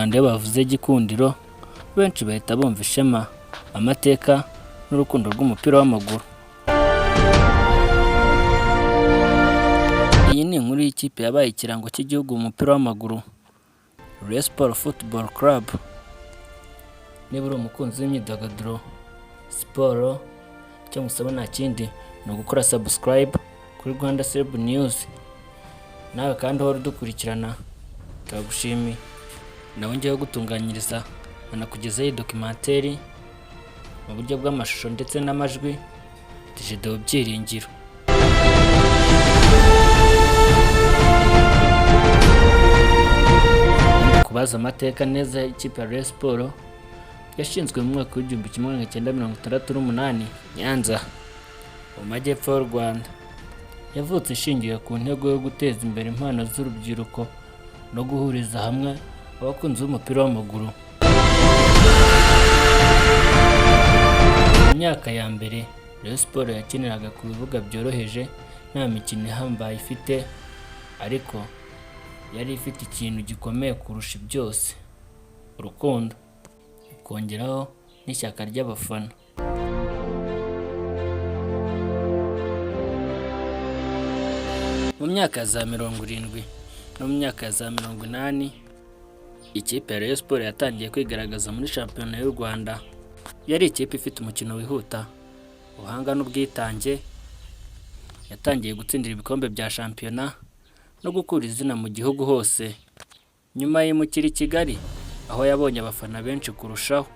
Rwanda iyo bavuze Gikundiro benshi bahita bumva ishema, amateka n'urukundo rw'umupira w'amaguru. Iyi ni inkuru y'ikipe yabaye ikirango cy'igihugu mu mupira w'amaguru, Rayon Sports Football Club. Niba uri umukunzi w'imyidagaduro, siporo, icyo musaba nta kindi ni ugukora subscribe kuri Rwanda Celeb News. Nawe kandi uhora udukurikirana turagushimiye. Nawe ngiye gutunganyiriza anakugezaho iyi documentary mu buryo bw'amashusho ndetse n'amajwi, Digital Byiringiro. Kubaza amateka neza y'ikipe ya Rayon Sports yashinzwe mu mwaka w'1968 Nyanza mu majyepfo y'u Rwanda. Yavutse ishingiye ku ntego yo guteza imbere impano z'urubyiruko no guhuriza hamwe abakunzi b'umupira w'amaguru. Mu myaka ya mbere Rayon Sports yakiniraga ku bibuga byoroheje nta mikino ihambaye ifite, ariko yari ifite ikintu gikomeye kurusha byose: urukundo, ikongeraho n'ishyaka ry'abafana. Mu myaka ya za 70 no mu myaka ya za 80 ikipe ya Rayon Sports yatangiye kwigaragaza muri shampiyona y'u Rwanda. Yari ikipe ifite umukino wihuta, ubuhanga n'ubwitange. Yatangiye gutsindira ibikombe bya shampiyona no gukura izina mu gihugu hose. Nyuma y'imukiri Kigali aho yabonye abafana benshi kurushaho,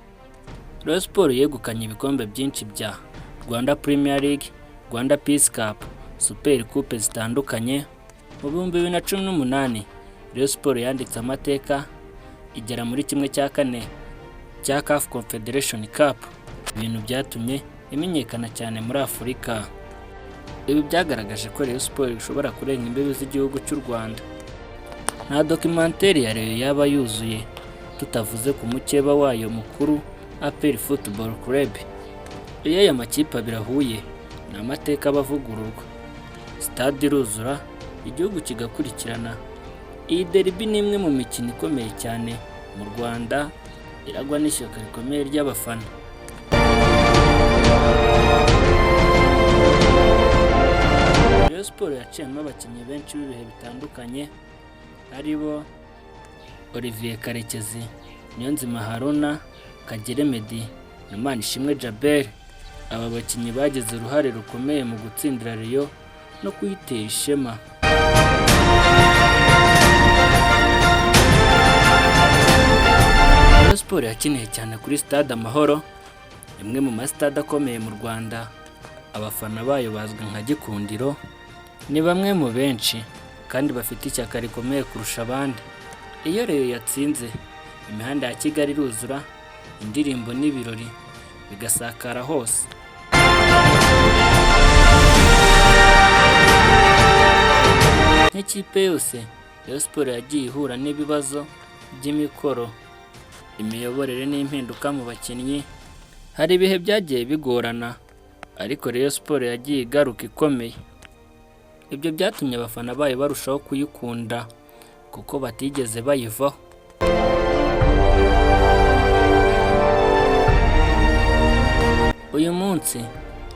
Rayon Sports yegukanye ibikombe byinshi bya Rwanda Premier League, Rwanda Peace Cup, Super Coupe zitandukanye. Mu 2018 Rayon Sports yanditse amateka igera muri kimwe cya kane cya CAF Confederation Cup, ibintu byatumye imenyekana cyane muri Afurika. Ibi byagaragaje ko Rayon Sports ishobora kurenga imbibi z'igihugu cy'u Rwanda. Nta documentary ya Rayon yaba yuzuye tutavuze ku mukeba wayo mukuru, APR Football Club. Iyo aya makipe abiri ahuye ni amateka abavugururwa, stade iruzura, igihugu kigakurikirana. Iyi derby ni imwe mu mikino ikomeye cyane mu Rwanda, iragwa n'ishyaka rikomeye ry'abafana. Rayon Sports yaciyemo abakinnyi benshi b'ibihe bitandukanye, aribo Olivier Karekezi, Niyonzima Haruna, Kagere Meddy na Manishimwe Djabel. Aba bakinnyi bagize uruhare rukomeye mu gutsindira Rayon no kuyitera ishema. Rayon Sports yakiniye cyane kuri Stade Amahoro, imwe mu masitade akomeye mu Rwanda. Abafana bayo bazwi nka Gikundiro, ni bamwe mu benshi kandi bafite ishyaka rikomeye kurusha abandi. Iyo Rayon yatsinze, imihanda ya Kigali iruzura, indirimbo n'ibirori bigasakara hose. Nk'ikipe yose, Rayon Sports yagiye ihura n'ibibazo by'imikoro, imiyoborere n'impinduka mu bakinnyi. Hari ibihe byagiye bigorana, ariko Rayon Sports yagiye igaruka ikomeye. Ibyo byatumye abafana bayo barushaho kuyikunda kuko batigeze bayivaho. Uyu munsi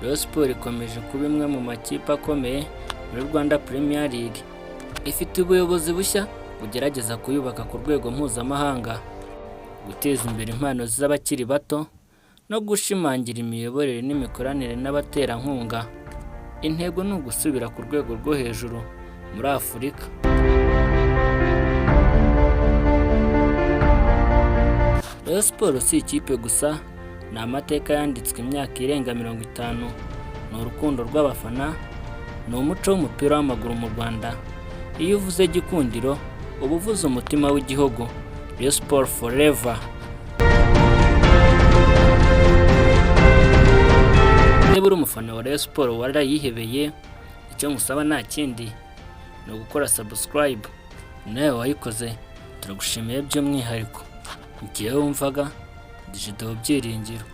Rayon Sports ikomeje kuba imwe mu makipe akomeye muri Rwanda Premier League. Ifite ubuyobozi bushya bugerageza kuyubaka ku rwego mpuzamahanga, guteza imbere impano z'abakiri bato no gushimangira imiyoborere n'imikoranire n'abaterankunga. Intego ni ugusubira ku rwego rwo hejuru muri Afurika. Rayon Sports si ikipe gusa, ni amateka yanditswe imyaka irenga 50. Ni urukundo rw'abafana, ni umuco w'umupira w'amaguru mu Rwanda. Iyo uvuze Gikundiro uba uvuze umutima w'igihugu. Rayon Sports forever. Niba uri umufana wa Rayon Sports warayihebeye, icyo ngusaba nta kindi ni ugukora subscribe. Nawe wayikoze turagushimiye by'umwihariko. Igihe wumvaga Digital Byiringiro.